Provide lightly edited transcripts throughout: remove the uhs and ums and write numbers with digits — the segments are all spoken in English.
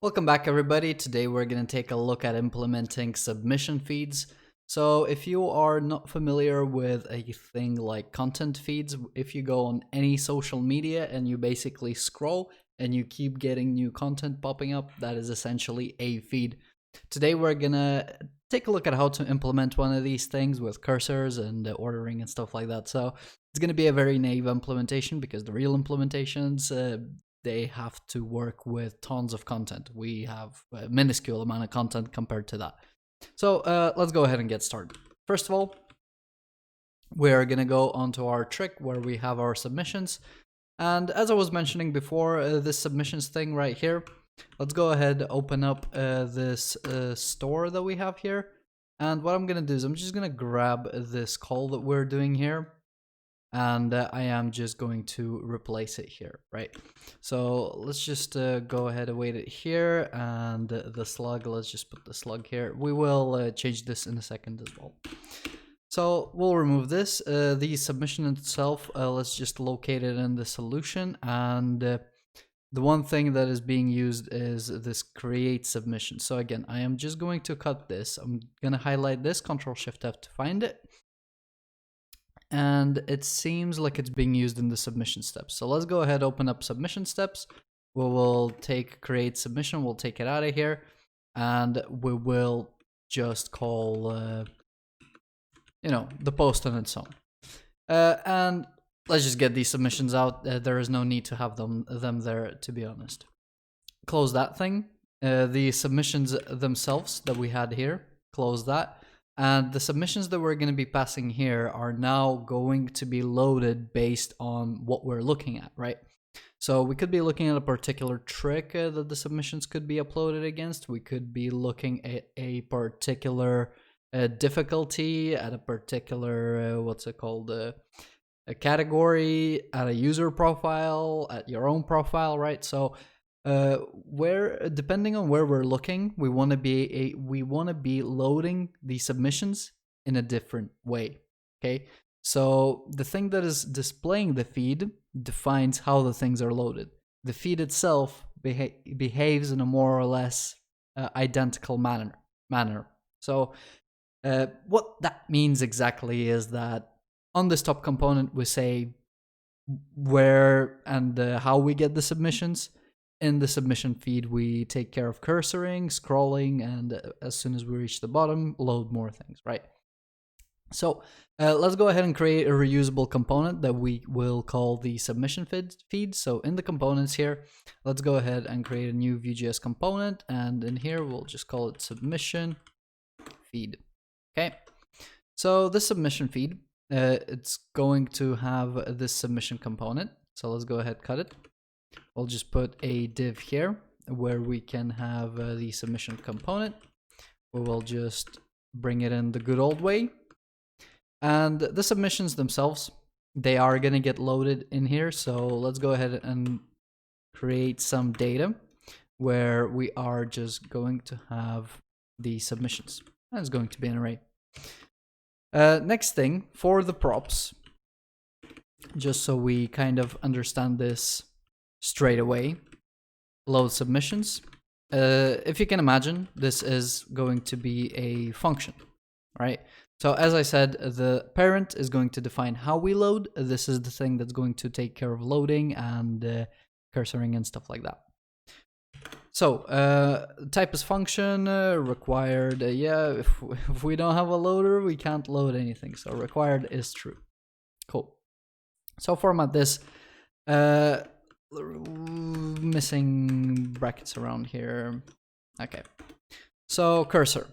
Welcome back, everybody. Today we're going to take a look at implementing submission feeds. So if you are not familiar with a thing like content feeds, if you go on any social media and you basically scroll and you keep getting new content popping up, that is essentially a feed. Today we're going to take a look at how to implement one of these things with cursors and ordering and stuff like that. So it's going to be a very naive implementation because the real implementations, they have to work with tons of content. We have a minuscule amount of content compared to that. So let's go ahead and get started. First of all, we're going to go onto our trick where we have our submissions. And as I was mentioning before, this submissions thing right here, let's go ahead and open up this store that we have here. And what I'm going to do is I'm just going to grab this call that we're doing here. And I am just going to replace it here, right? So let's just go ahead and wait it here, and the slug, let's just put the slug here. We will change this in a second as well. So we'll remove this. The submission itself, let's just locate it in the solution, and the one thing that is being used is this create submission. So again, I am just going to cut this. I'm going to highlight this, Ctrl-Shift-F to find it. And it seems like it's being used in the submission steps. So let's go ahead, open up submission steps. We will take create submission, we'll take it out of here, and we will just call, the post on its own. And let's just get these submissions out. There is no need to have them there, to be honest. Close that thing. The submissions themselves that we had here, close that. And the submissions that we're going to be passing here are now going to be loaded based on what we're looking at, right? So we could be looking at a particular trick that the submissions could be uploaded against. We could be looking at a particular difficulty, at a particular, a category, at a user profile, at your own profile, right? So where, depending on where we're looking, we want to be loading the submissions in a different way. Okay, so the thing that is displaying the feed defines how the things are loaded. The feed itself behaves in a more or less identical manner. So what that means exactly is that on this top component we say where and how we get the submissions. In the submission feed, we take care of cursoring, scrolling, and as soon as we reach the bottom, load more things, right? So let's go ahead and create a reusable component that we will call the submission feed. So in the components here, let's go ahead and create a new Vue.js component, and in here we'll just call it submission feed. Okay, so this submission feed, it's going to have this submission component. So let's go ahead, cut it. We'll just put a div here where we can have the submission component. We will just bring it in the good old way. And the submissions themselves, they are going to get loaded in here. So let's go ahead and create some data where we are just going to have the submissions. That's going to be an array. Next thing, for the props, just so we kind of understand this straight away, load submissions. If you can imagine, this is going to be a function, right? So as I said, the parent is going to define how we load. This is the thing that's going to take care of loading and cursoring and stuff like that. So type is function, required, if we don't have a loader, we can't load anything. So required is true. Cool. So format this. Missing brackets around here. Okay, so cursor.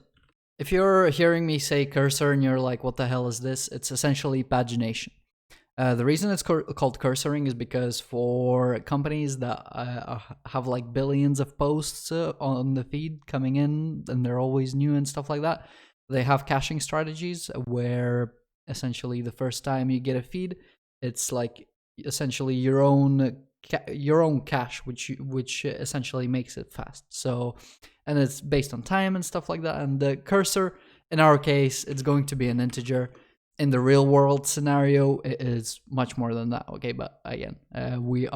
If you're hearing me say cursor and you're like, what the hell is this? It's essentially pagination. The reason it's called cursoring is because for companies that have like billions of posts on the feed coming in and they're always new and stuff like that, they have caching strategies where essentially the first time you get a feed, it's like essentially your own cache, which essentially makes it fast. So, and it's based on time and stuff like that. And the cursor, in our case, it's going to be an integer. In the real world scenario, it is much more than that. Okay, but again, we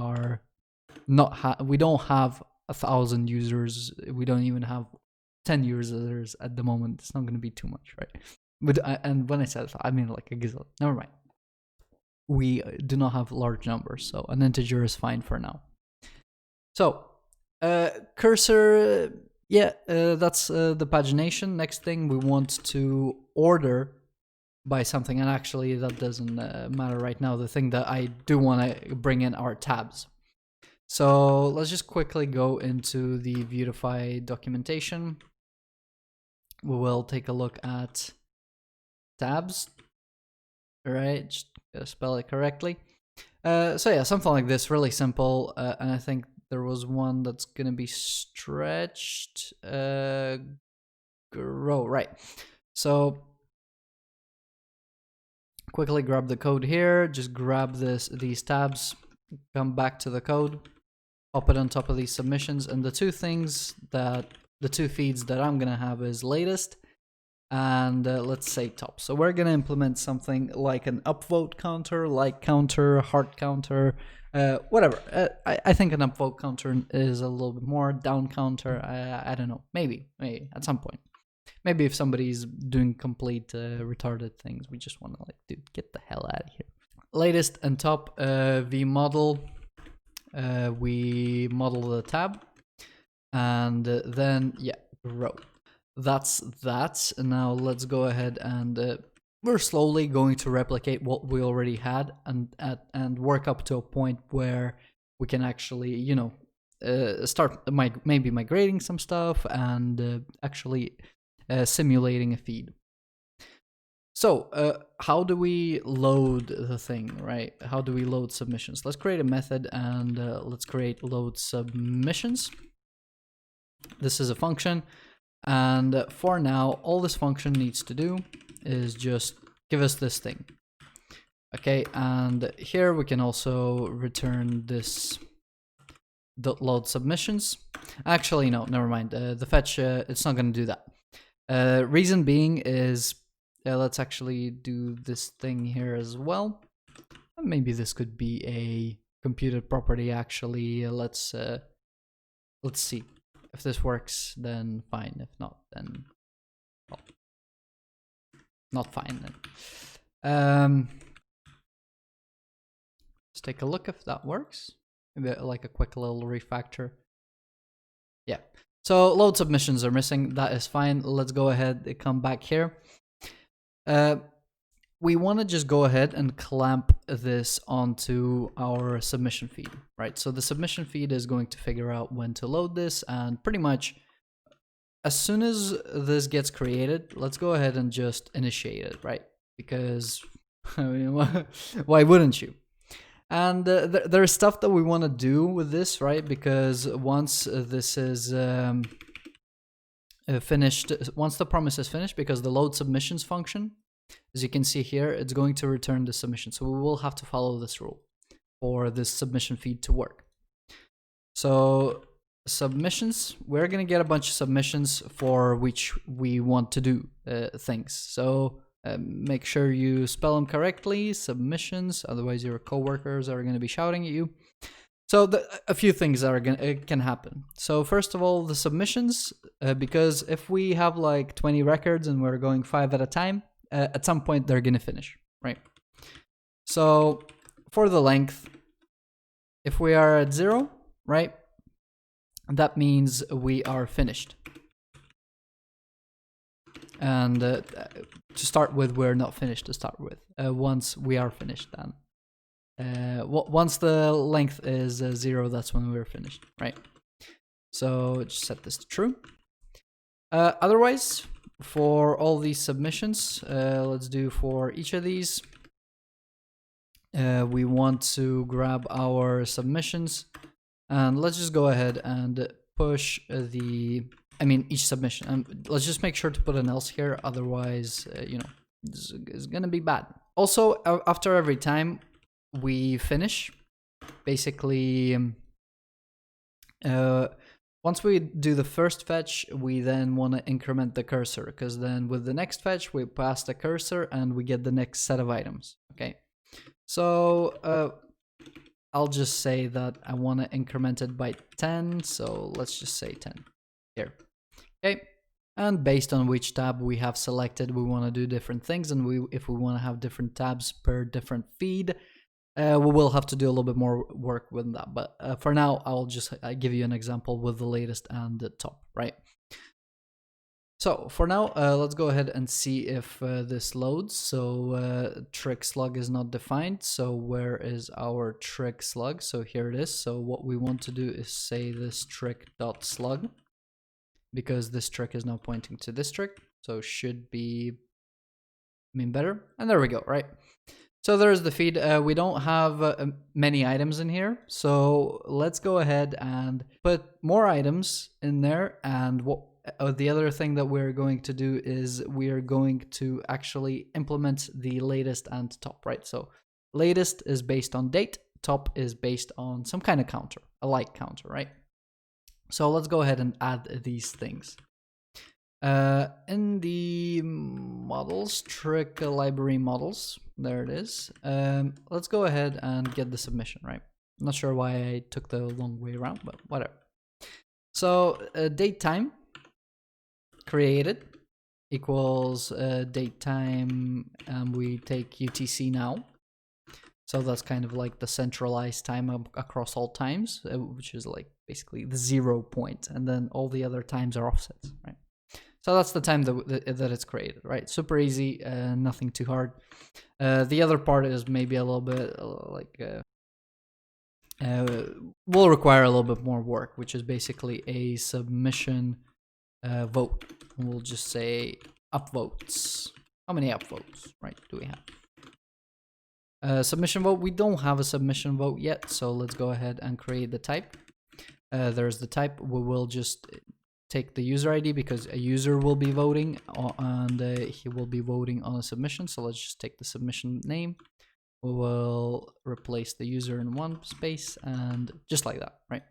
don't have 1,000 users. We don't even have 10 users at the moment. It's not going to be too much, right? But and when I said I mean like a gazillion. Never mind. We do not have large numbers, so an integer is fine for now. So cursor, yeah, that's the pagination. Next thing, we want to order by something, and actually that doesn't matter right now. The thing that I do want to bring in are tabs. So let's just quickly go into the Vuetify documentation. We will take a look at tabs. All right, just spell it correctly. So yeah, something like this, really simple. And I think there was one that's gonna be stretched. Grow, right? So quickly grab the code here. Just grab these tabs. Come back to the code. Pop it on top of these submissions, and the two feeds that I'm gonna have is latest and let's say top. So we're gonna implement something like an upvote counter, like counter, heart counter, whatever. I think an upvote counter is a little bit more. Down counter, I don't know. Maybe at some point. Maybe if somebody's doing complete retarded things, we just want to like, dude, get the hell out of here. Latest and top, v model. We model the tab, and then yeah, row. That's that. Now let's go ahead and we're slowly going to replicate what we already had and work up to a point where we can actually, you know, start maybe migrating some stuff and actually simulating a feed. So how do we load the thing, right? How do we load submissions? Let's create a method and let's create load submissions. This is a function. And for now, all this function needs to do is just give us this thing. Okay, and here we can also return this load submissions. Actually, no, never mind. The fetch, it's not going to do that. Reason being is, let's actually do this thing here as well. Maybe this could be a computed property. Actually, let's see. If this works, then fine. If not, then well, not fine then. Let's take a look if that works. Maybe like a quick little refactor. Yeah. So load submissions are missing. That is fine. Let's go ahead and come back here. We want to just go ahead and clamp this onto our submission feed, right? So the submission feed is going to figure out when to load this, and pretty much as soon as this gets created, let's go ahead and just initiate it, right? Because I mean, why wouldn't you? And there's stuff that we want to do with this, right? Because once this is finished, once the promise is finished, because the load submissions function, as you can see here, it's going to return the submission. So we will have to follow this rule for this submission feed to work. So submissions, we're going to get a bunch of submissions for which we want to do things. So make sure you spell them correctly, submissions, otherwise your coworkers are going to be shouting at you. So a few things are can happen. So first of all, the submissions, because if we have like 20 records and we're going 5 at a time, at some point they're gonna finish, right? So for the length, if we are at 0, right, that means we are finished. And to start with, we're not finished to start with. Once we are finished, then once the length is 0, that's when we're finished, right? So just set this to true. Otherwise, for all these submissions, let's do for each of these. We want to grab our submissions, and let's just go ahead and push each submission. Let's just make sure to put an else here, otherwise, you know, this is gonna be bad. Also, after every time we finish, basically, once we do the first fetch, we then want to increment the cursor, because then with the next fetch, we pass the cursor and we get the next set of items, okay? So I'll just say that I want to increment it by 10. So let's just say 10 here. Okay. And based on which tab we have selected, we want to do different things. And if we want to have different tabs per different feed, we will have to do a little bit more work with that. But for now, I'll just give you an example with the latest and the top, right? So for now, let's go ahead and see if this loads. So trick slug is not defined. So where is our trick slug? So here it is. So what we want to do is say this trick.slug, because this trick is now pointing to this trick. So should be better. And there we go, right? So there's the feed. We don't have many items in here. So let's go ahead and put more items in there. And what the other thing that we're going to do is we are going to actually implement the latest and top, right? So latest is based on date. Top is based on some kind of counter, a like counter, right? So let's go ahead and add these things. In the models, trick library models, there it is. Let's go ahead and get the submission, right? I'm not sure why I took the long way around, but whatever. So date time created equals date time, and we take UTC now. So that's kind of like the centralized time across all times, which is like basically the 0 point, and then all the other times are offsets, right? So that's the time that it's created, right? Super easy, nothing too hard. The other part is maybe a little bit will require a little bit more work, which is basically a submission vote. We'll just say upvotes. How many upvotes, right, do we have? Submission vote, we don't have a submission vote yet, so let's go ahead and create the type. There's the type. We will just take the user ID because a user will be voting and he will be voting on a submission. So let's just take the submission name. We will replace the user in one space and just like that, right?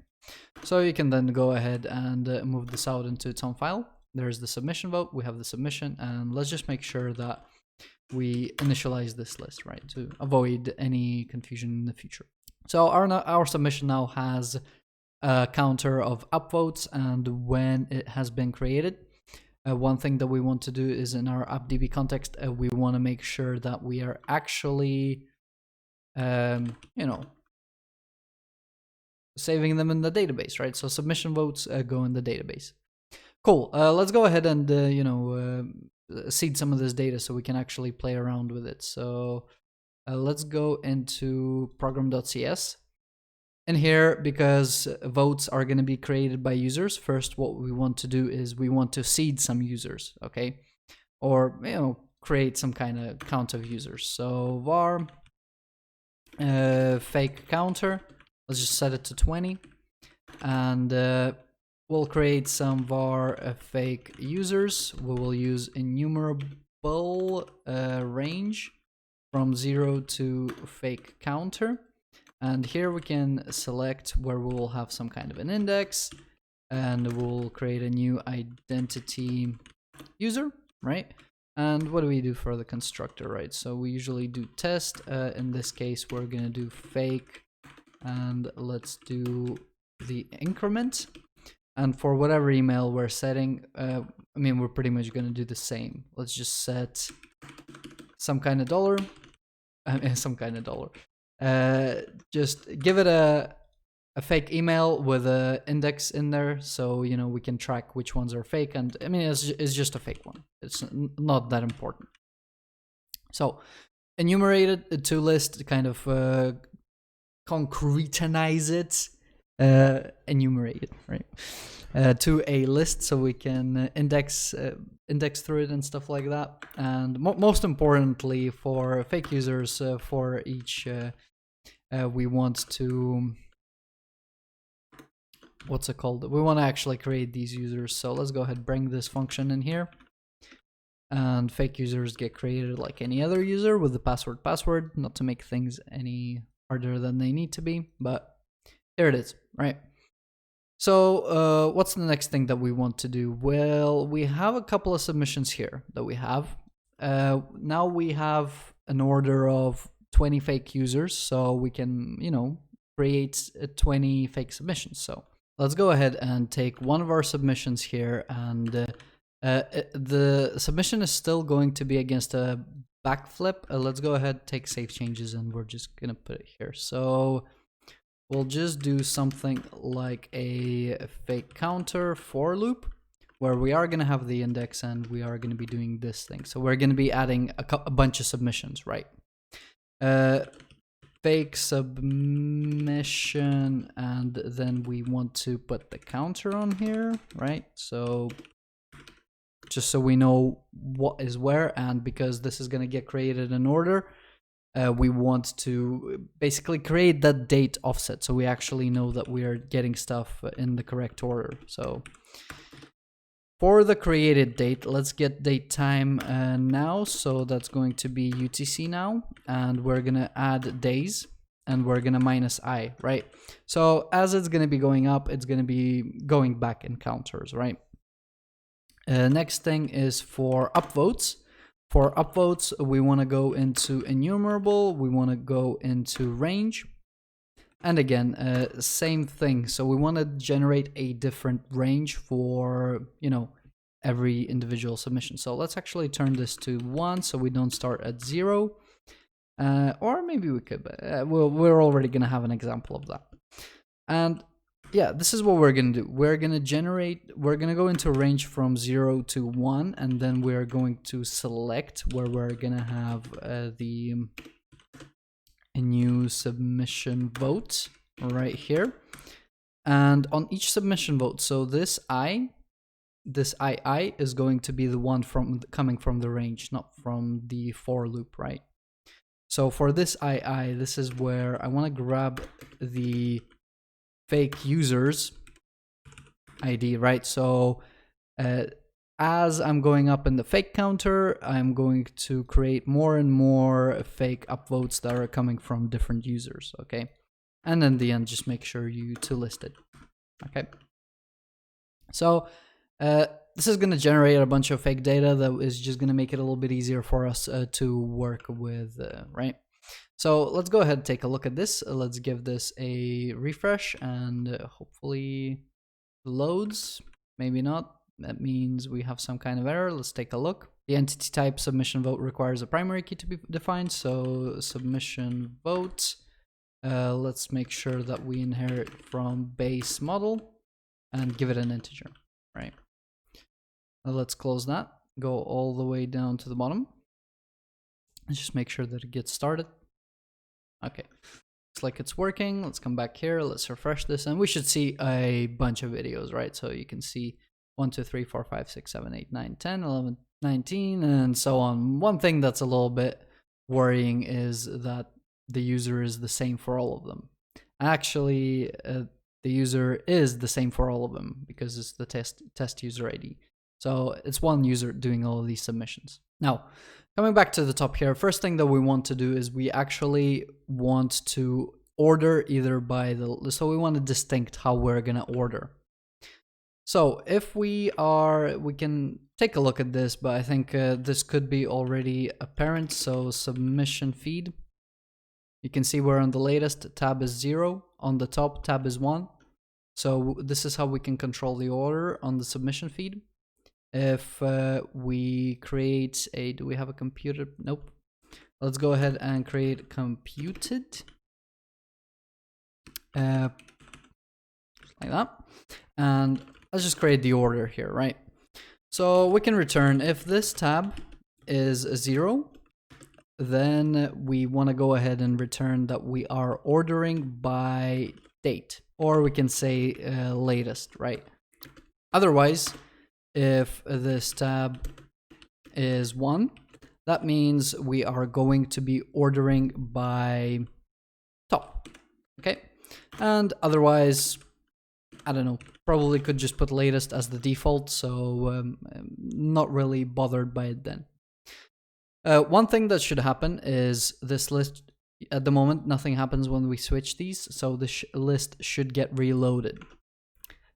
So you can then go ahead and move this out into its own file. There's the submission vote. We have the submission, and let's just make sure that we initialize this list, right, to avoid any confusion in the future. So our submission now has a counter of upvotes and when it has been created. One thing that we want to do is in our appdb context, we want to make sure that we are actually, saving them in the database, right? So submission votes go in the database. Cool. Let's go ahead and, seed some of this data so we can actually play around with it. So let's go into program.cs. And here, because votes are going to be created by users, first what we want to do is we want to seed some users, okay? Or, create some kind of count of users. So var fake counter, let's just set it to 20. And we'll create some var fake users. We will use enumerable range from 0 to fake counter. And here we can select where we will have some kind of an index, and we'll create a new identity user, right? And what do we do for the constructor, right? So we usually do test. In this case, we're gonna do fake, and let's do the increment. And for whatever email we're setting, we're pretty much gonna do the same. Let's just set some kind of dollar, just give it a fake email with an index in there, so we can track which ones are fake. And it's just a fake one. It's not that important. So enumerated to list, kind of concretize it, enumerate it, right, to a list, so we can index through it and stuff like that. And most importantly, for fake users, for each we want to, we want to actually create these users. So let's go ahead and bring this function in here, and fake users get created like any other user with the password, not to make things any harder than they need to be, but there it is, right? So what's the next thing that we want to do? Well, we have a couple of submissions here that we have. Now we have an order of 20 fake users, so we can, create 20 fake submissions. So let's go ahead and take one of our submissions here, and the submission is still going to be against a backflip. Let's go ahead, take save changes, and we're just gonna put it here. So we'll just do something like a fake counter for loop, where we are going to have the index and we are going to be doing this thing. So we're going to be adding a bunch of submissions, right? Fake submission, and then we want to put the counter on here, right? So just so we know what is where, and because this is going to get created in order, we want to basically create that date offset so we actually know that we are getting stuff in the correct order. So for the created date, let's get date time now. So that's going to be UTC now, and we're gonna add days, and we're gonna minus I, right? So as it's gonna be going up, it's gonna be going back in counters, right? Next thing is for upvotes. For upvotes, we want to go into enumerable, we want to go into range, and again, same thing. So we want to generate a different range for, you know, every individual submission. So let's actually turn this to 1 so we don't start at 0. Or maybe we could, but we're already going to have an example of that. And yeah, this is what we're going to do. We're going to go into a range from 0 to 1, and then we're going to select where we're going to have a new submission vote right here. And on each submission vote, so this II is going to be the one coming from the range, not from the for loop, right? So for this II, this is where I want to grab the fake users ID, right? So as I'm going up in the fake counter, I'm going to create more and more fake upvotes that are coming from different users, okay? And in the end, just make sure to list it, okay? So this is going to generate a bunch of fake data that is just going to make it a little bit easier for us to work with, right? So let's go ahead and take a look at this. Let's give this a refresh, and hopefully loads. Maybe not. That means we have some kind of error. Let's take a look. The entity type submission vote requires a primary key to be defined. So submission vote. Let's make sure that we inherit from base model and give it an integer, right? Now let's close that. Go all the way down to the bottom. Let's just make sure that it gets started. Okay, looks like it's working. Let's come back here. Let's refresh this, and we should see a bunch of videos, right? So you can see 1, 2, 3, 4, 5, 6, 7, 8, 9, 10, 11, 19, and so on. One thing that's a little bit worrying is that the user is the same for all of them. Actually, the user is the same for all of them because it's the test user ID. So it's one user doing all of these submissions. Now, coming back to the top here, first thing that we want to do is we actually want to order either by so we want to distinct how we're going to order. So if we can take a look at this, but I think this could be already apparent. So submission feed, you can see we're on the latest, tab is 0, on the top tab is 1. So this is how we can control the order on the submission feed. If we create do we have a computer? Nope. Let's go ahead and create computed. Like that. And let's just create the order here, right? So we can return if this tab is 0, then we want to go ahead and return that we are ordering by date, or we can say latest, right? Otherwise, if this tab is 1, that means we are going to be ordering by top, okay? And otherwise, I don't know, probably could just put latest as the default, so not really bothered by it then. One thing that should happen is this list, at the moment, nothing happens when we switch these, so this list should get reloaded.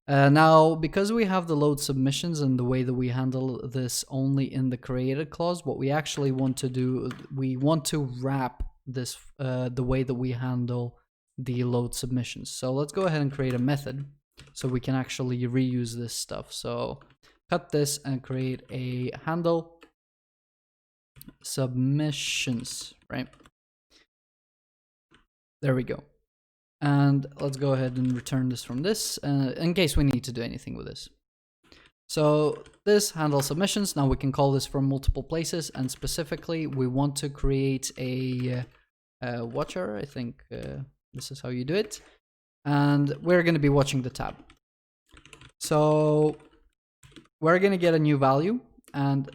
Now, because we have the load submissions and the way that we handle this only in the created clause, what we actually want to do, we want to wrap this the way that we handle the load submissions. So let's go ahead and create a method so we can actually reuse this stuff. So cut this and create a handle submissions, right? There we go. And let's go ahead and return this from this in case we need to do anything with this. So this handle submissions, now we can call this from multiple places, and specifically we want to create a watcher. I think this is how you do it. And we're going to be watching the tab. So we're going to get a new value, and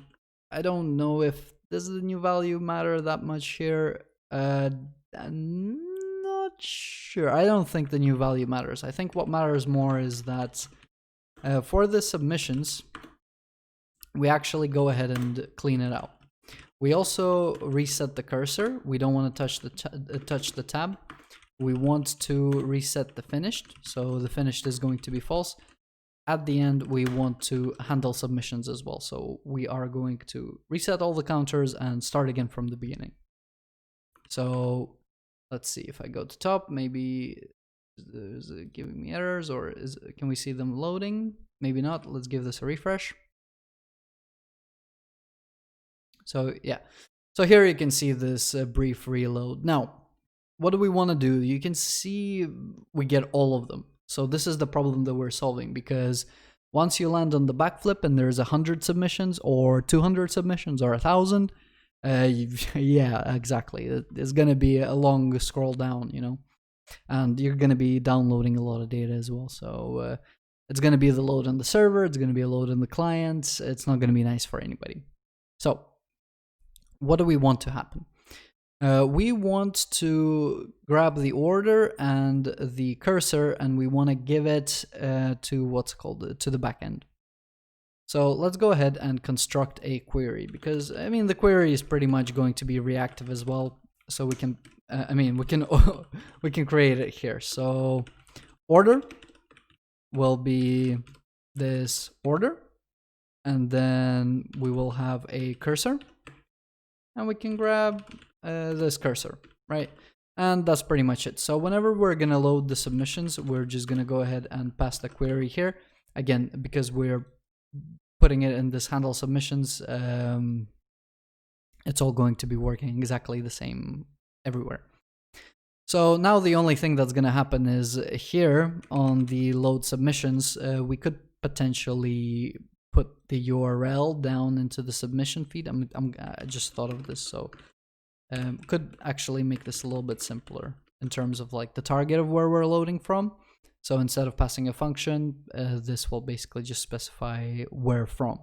I don't know if does the new value matter that much here. I'm not sure. I don't think the new value matters. I think what matters more is that for the submissions, we actually go ahead and clean it out. We also reset the cursor. We don't want to touch the tab. We want to reset the finished. So the finished is going to be false. At the end, we want to handle submissions as well. So we are going to reset all the counters and start again from the beginning. So let's see if I go to top, maybe is it giving me errors, or can we see them loading? Maybe not. Let's give this a refresh. So yeah, so here you can see this brief reload. Now, what do we want to do? You can see we get all of them. So this is the problem that we're solving, because once you land on the backflip and there's 100 submissions or 200 submissions or 1,000, yeah, exactly. It's going to be a long scroll down, you know, and you're going to be downloading a lot of data as well. So it's going to be the load on the server. It's going to be a load on the clients. It's not going to be nice for anybody. So what do we want to happen? We want to grab the order and the cursor, and we want to give it to what's called to the backend. So let's go ahead and construct a query, because I mean the query is pretty much going to be reactive as well. So we can, we can create it here. So order will be this order, and then we will have a cursor, and we can grab this cursor, right? And that's pretty much it. So whenever we're gonna load the submissions, we're just gonna go ahead and pass the query here. Again, because we're putting it in this handle submissions, it's all going to be working exactly the same everywhere. So now the only thing that's gonna happen is here on the load submissions, we could potentially put the URL down into the submission feed. I just thought of this, so could actually make this a little bit simpler in terms of like the target of where we're loading from. So instead of passing a function, this will basically just specify where from.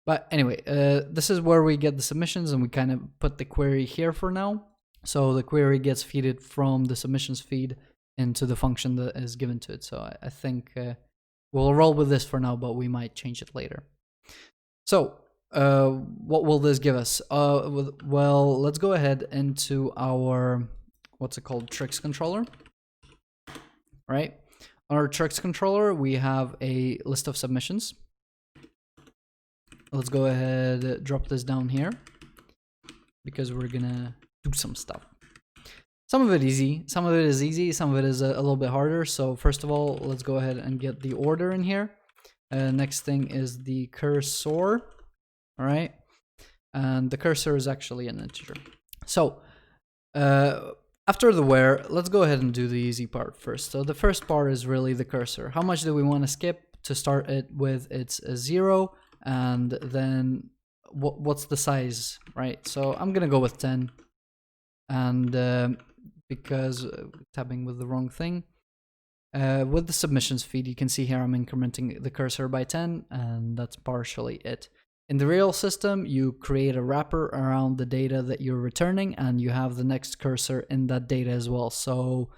But anyway, this is where we get the submissions, and we kind of put the query here for now. So the query gets feeded from the submissions feed into the function that is given to it. So I think we'll roll with this for now, but we might change it later. So what will this give us? Well, let's go ahead into our, what's it called, tricks controller, right? On our tricks controller, we have a list of submissions. Let's go ahead, drop this down here, because we're gonna do some stuff. Some of it easy, some of it is easy, some of it is a little bit harder. So first of all, let's go ahead and get the order in here. Next thing is the cursor. All right, and the cursor is actually an integer. So after the where, let's go ahead and do the easy part first. So the first part is really the cursor. How much do we want to skip? To start it with, it's a 0, and then what's the size, right? So I'm gonna go with 10, and because tabbing with the wrong thing. With the submissions feed, you can see here I'm incrementing the cursor by 10, and that's partially it. In the real system, you create a wrapper around the data that you're returning, and you have the next cursor in that data as well. So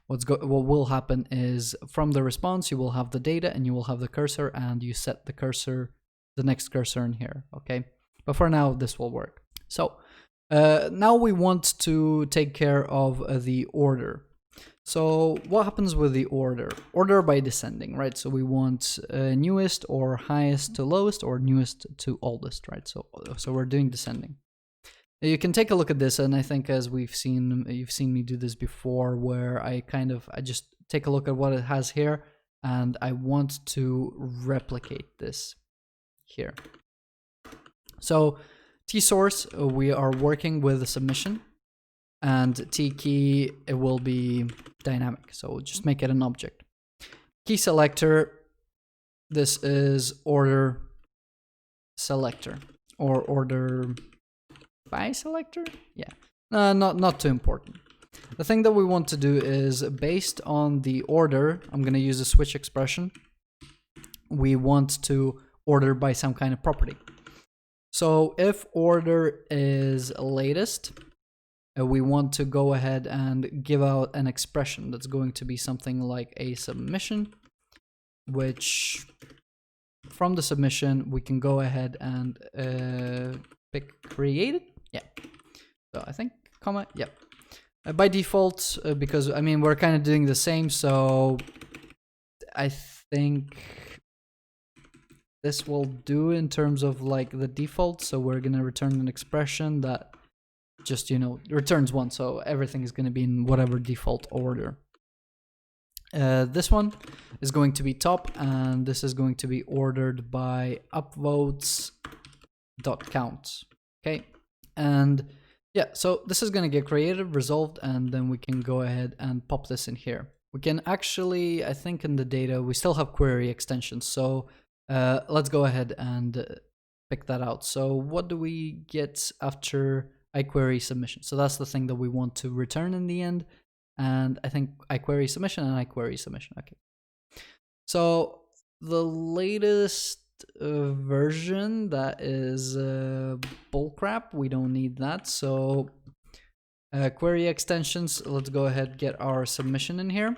what will happen is from the response, you will have the data and you will have the cursor, and you set the cursor, the next cursor in here, okay? But for now, this will work. So now we want to take care of the order. So what happens with the order? Order by descending, right? So we want newest or highest to lowest, or newest to oldest, right? So we're doing descending. You can take a look at this, and I think as you've seen me do this before, where I just take a look at what it has here, and I want to replicate this here. So T source, we are working with a submission, and T key, it will be dynamic. So we'll just make it an object. Key selector, this is order selector or order by selector. Yeah, not too important. The thing that we want to do is based on the order, I'm going to use a switch expression. We want to order by some kind of property. So if order is latest, we want to go ahead and give out an expression that's going to be something like a submission, which from the submission we can go ahead and pick created. Yeah. So I think comma. Yeah. By default, because I mean we're kind of doing the same, so I think this will do in terms of like the default. So we're gonna return an expression that just, you know, returns one. So everything is gonna be in whatever default order. This one is going to be top, and this is going to be ordered by upvotes.count. Okay, and yeah, so this is gonna get created, resolved, and then we can go ahead and pop this in here. We can actually, I think in the data, we still have query extensions. So let's go ahead and pick that out. So what do we get after iQuery submission? So that's the thing that we want to return in the end. And I think iQuery submission and iQuery submission. Okay. So the latest version, that is bullcrap. We don't need that. So query extensions, let's go ahead, get our submission in here.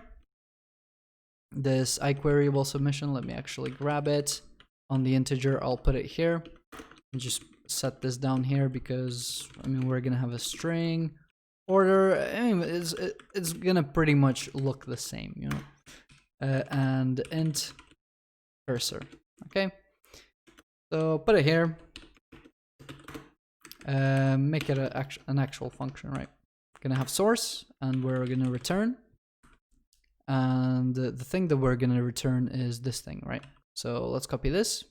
This iQueryable submission, let me actually grab it on the integer. I'll put it here and just set this down here because I mean we're gonna have a string order. I mean, it's gonna pretty much look the same, you know. And int cursor. Okay, so put it here. Make it an actual function, right? Gonna have source, and we're gonna return. And the thing that we're gonna return is this thing, right? So let's copy this,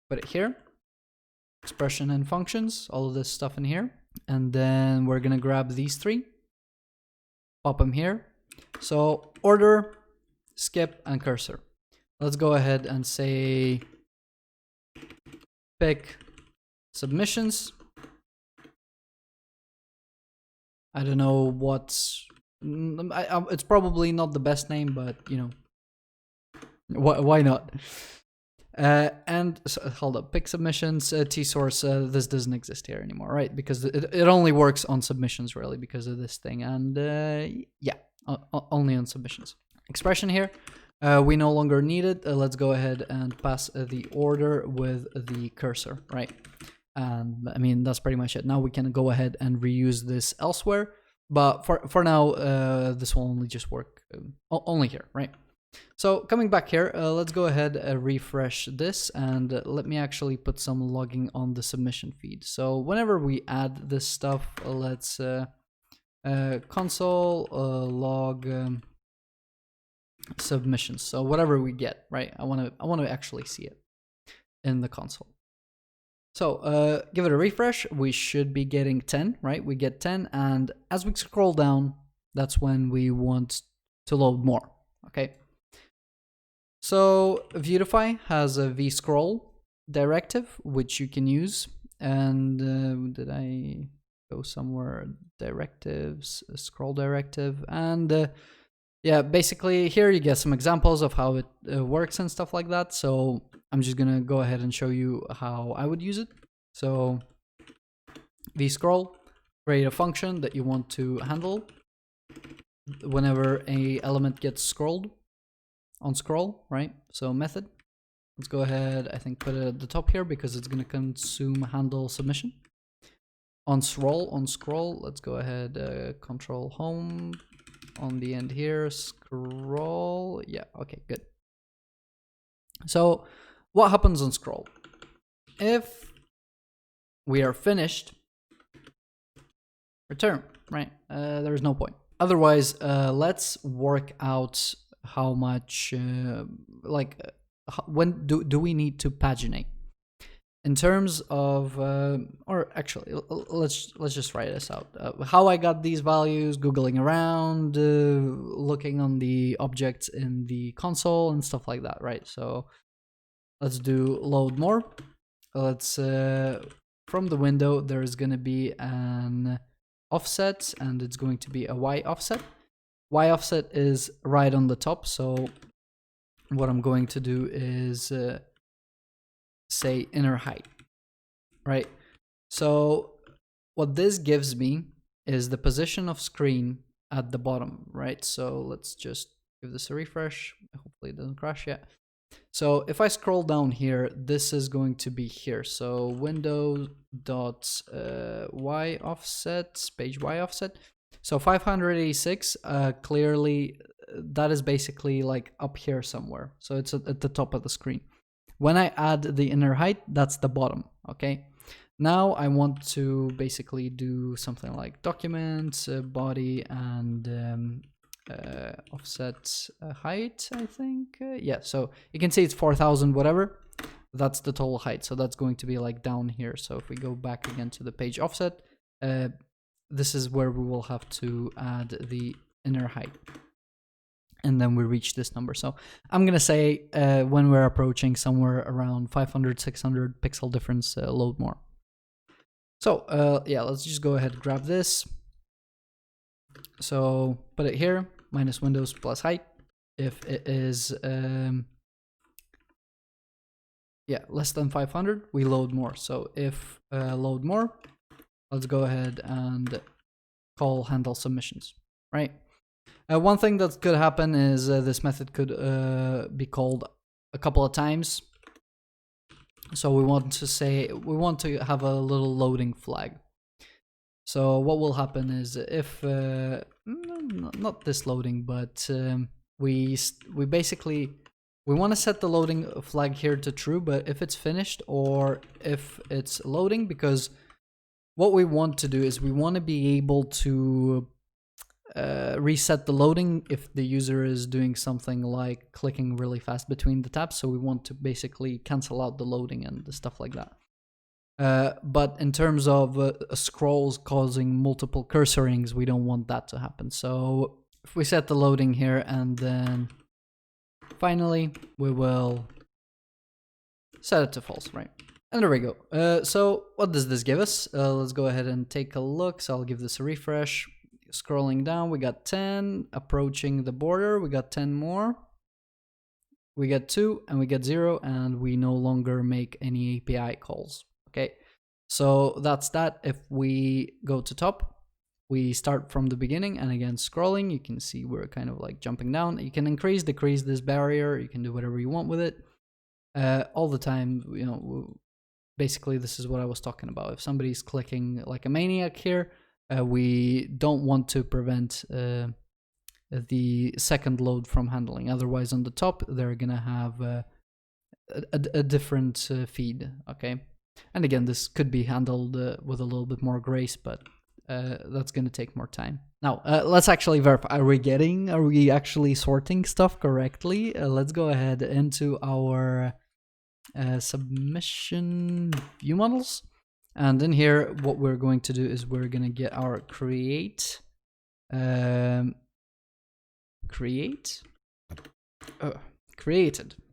put it here, expression and functions, all of this stuff in here. And then we're gonna grab these three, pop them here. So order, skip, and cursor. Let's go ahead and say pick submissions. I don't know what's, it's probably not the best name, but you know, why not? And so, hold up, pick submissions, T-source, this doesn't exist here anymore, right? Because it only works on submissions really because of this thing. And yeah, only on submissions. Expression here, we no longer need it. Let's go ahead and pass the order with the cursor, right? And I mean, that's pretty much it. Now we can go ahead and reuse this elsewhere. But for now, this will only just work only here, right? So coming back here, let's go ahead and refresh this, and let me actually put some logging on the submission feed. So whenever we add this stuff, let's console log submissions. So whatever we get, right? I want to actually see it in the console. So give it a refresh. We should be getting 10, right? We get 10, and as we scroll down, that's when we want to load more. Okay. So Vuetify has a vscroll directive, which you can use. And did I go somewhere? Directives, scroll directive. And yeah, basically here you get some examples of how it works and stuff like that. So I'm just going to go ahead and show you how I would use it. So vscroll, create a function that you want to handle whenever a element gets scrolled. On scroll, right? So method. Let's go ahead, I think put it at the top here because it's going to consume handle submission. On scroll, let's go ahead, control home on the end here, scroll. Yeah, okay, good. So what happens on scroll? If we are finished, return, right? There's no point. Otherwise, let's work out how much, when do we need to paginate? In terms of, or actually, let's just write this out. How I got these values, Googling around, looking on the objects in the console and stuff like that, right? So let's do load more. Let's, from the window, there is going to be an offset, and it's going to be a Y offset. Y offset is right on the top, so what I'm going to do is say inner height, right? So what this gives me is the position of screen at the bottom, right? So let's just give this a refresh. Hopefully it doesn't crash yet. So if I scroll down here, this is going to be here. So window dot Y offset, page Y offset. So 586, clearly that is basically like up here somewhere. So it's at the top of the screen. When I add the inner height, that's the bottom, okay? Now I want to basically do something like document, body, and offset height, I think. Yeah, so you can see it's 4,000 whatever. That's the total height, so that's going to be like down here. So if we go back again to the page offset, this is where we will have to add the inner height. And then we reach this number. So I'm going to say when we're approaching somewhere around 500, 600 pixel difference, load more. So yeah, let's just go ahead and grab this. So put it here, minus windows plus height. If it is yeah, less than 500, we load more. So if load more, let's go ahead and call handle submissions, right? One thing that could happen is this method could be called a couple of times. So we want to have a little loading flag. So what will happen is if not this loading, but we want to set the loading flag here to true, but if it's finished or if it's loading, because what we want to do is we want to be able to reset the loading if the user is doing something like clicking really fast between the tabs. So we want to basically cancel out the loading and stuff like that. But in terms of scrolls causing multiple cursorings, we don't want that to happen. So if we set the loading here and then finally we will set it to false, right? And there we go. So what does this give us? Let's go ahead and take a look. So I'll give this a refresh. Scrolling down, we got 10, approaching the border, we got 10 more, we get 2, and we get 0, and we no longer make any API calls, okay? So that's that. If we go to top, we start from the beginning, and again, scrolling, you can see we're kind of like jumping down. You can increase, decrease this barrier, you can do whatever you want with it. All the time, you know, basically this is what I was talking about. If somebody's clicking like a maniac here, we don't want to prevent the second load from handling. Otherwise, on the top, they're going to have a different feed, okay? And again, this could be handled with a little bit more grace, but that's going to take more time. Now, let's actually verify. Are we actually sorting stuff correctly? Let's go ahead into our submission view models. And in here, what we're going to do is we're going to get our created,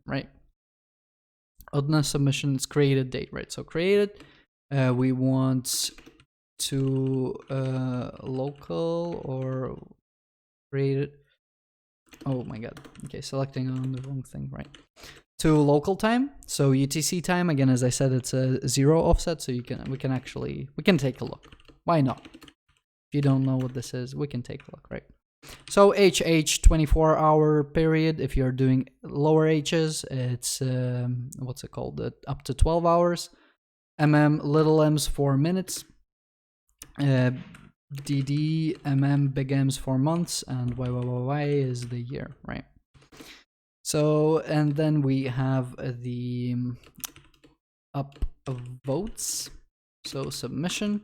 right? Oddness submission is created date, right? So created, we want to local or created. Oh my god. Okay, selecting on the wrong thing, right? To local time, so UTC time, again, as I said, it's a 0 offset, so we can take a look. Why not? If you don't know what this is, we can take a look, right? So HH 24-hour period. If you're doing lower H's, it's what's it called? Up to 12 hours. Little m's 4 minutes. DD big m's 4 months, and YYYY is the year, right? So, and then we have the up votes. So submission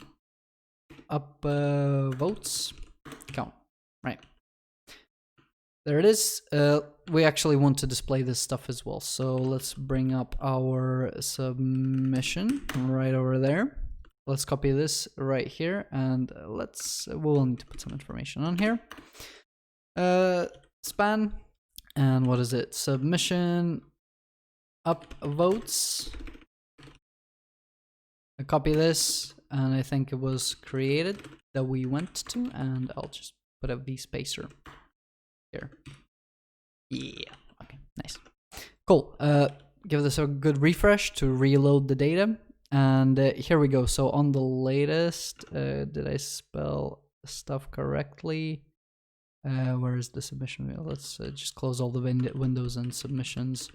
up votes count, right? There it is. We actually want to display this stuff as well. So let's bring up our submission right over there. Let's copy this right here, and we'll need to put some information on here. Span, and what is it? Submission up votes. I copy this, and I think it was created that we went to, and I'll just put a V spacer here. Yeah, okay, nice. Cool, give this a good refresh to reload the data. And here we go. So on the latest, did I spell stuff correctly? Where is the submission? Let's just close all the windows and submissions.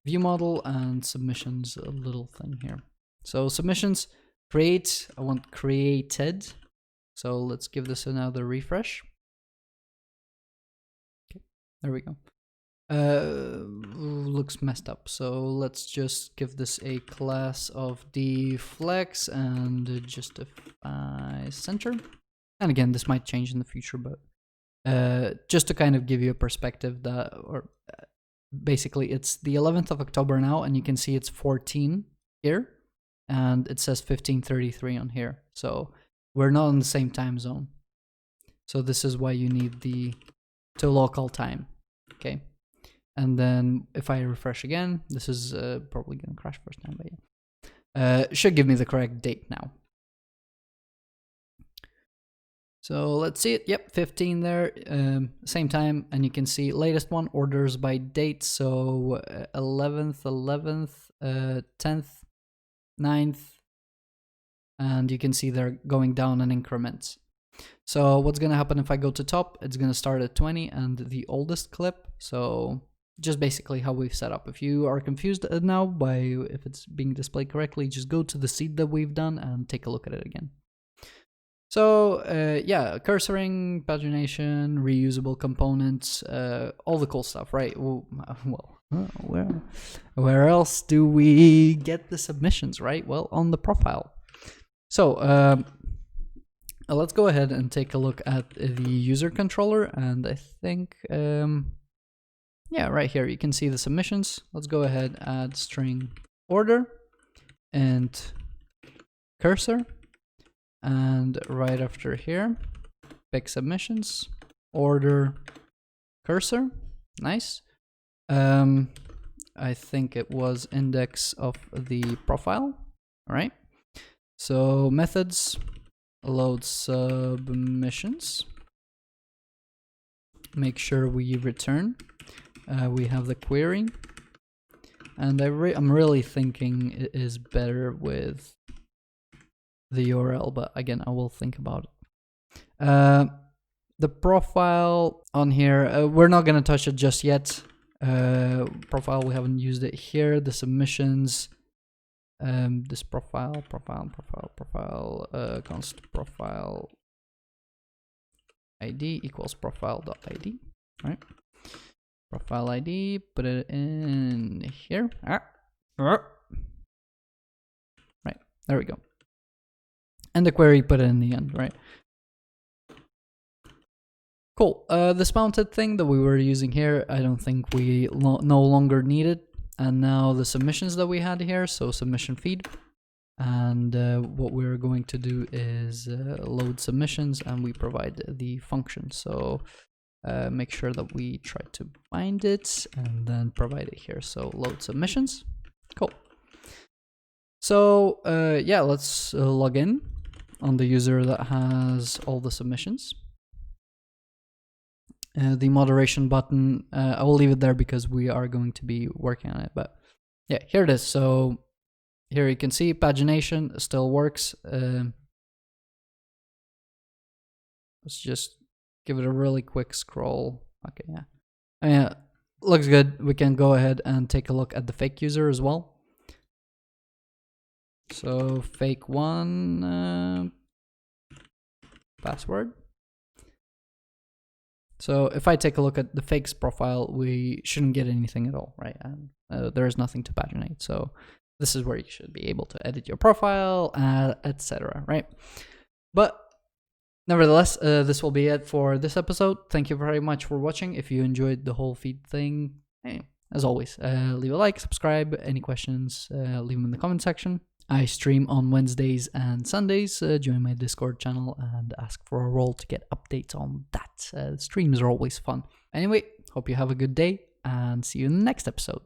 View model and submissions, a little thing here. So submissions, create, I want created. So let's give this another refresh. Okay, there we go. Looks messed up, so let's just give this a class of deflex and justify center. And again, this might change in the future, but just to kind of give you a perspective that, basically it's the 11th of October now, and you can see it's 14 here, and it says 15:33 on here. So we're not in the same time zone. So this is why you need the to local time, okay? And then if I refresh again, this is probably gonna crash first time, but yeah. Should give me the correct date now. So let's see it, yep, 15 there, same time, and you can see latest one, orders by date, so 11th, 10th, 9th, and you can see they're going down in increments. So what's gonna happen if I go to top, it's gonna start at 20 and the oldest clip, so just basically how we've set up. If you are confused now by if it's being displayed correctly, just go to the seed that we've done and take a look at it again. So yeah, cursoring, pagination, reusable components, all the cool stuff, right? Well, where else do we get the submissions, right? Well, on the profile. So let's go ahead and take a look at the user controller, and I think yeah, right here you can see the submissions. Let's go ahead, add string order and cursor, and right after here pick submissions, order, cursor. Nice. I think it was index of the profile. All right, so methods, load submissions, make sure we return. We have the query, and I'm really thinking it is better with the URL, but again, I will think about it. The profile on here, we're not going to touch it just yet. Profile, we haven't used it here. The submissions, this profile, const profile ID equals profile.id, right? Profile ID, put it in here. Right, there we go. And the query, put it in the end, right? Cool. This mounted thing that we were using here, I don't think we no longer need it. And now the submissions that we had here, so submission feed. And what we're going to do is load submissions, and we provide the function. So make sure that we try to find it and then provide it here. So load submissions. Cool. So yeah, let's log in on the user that has all the submissions. The moderation button, I will leave it there because we are going to be working on it, but yeah, here it is. So here you can see pagination still works. Let's just give it a really quick scroll. Okay, yeah. Yeah, looks good. We can go ahead and take a look at the fake user as well. So fake one password. So if I take a look at the fakes profile, we shouldn't get anything at all, right? And there is nothing to paginate. So this is where you should be able to edit your profile, etc., right? But Nevertheless, this will be it for this episode. Thank you very much for watching. If you enjoyed the whole feed thing, as always, leave a like, subscribe. Any questions, leave them in the comment section. I stream on Wednesdays and Sundays. Join my Discord channel and ask for a role to get updates on that. Streams are always fun. Anyway, hope you have a good day and see you in the next episode.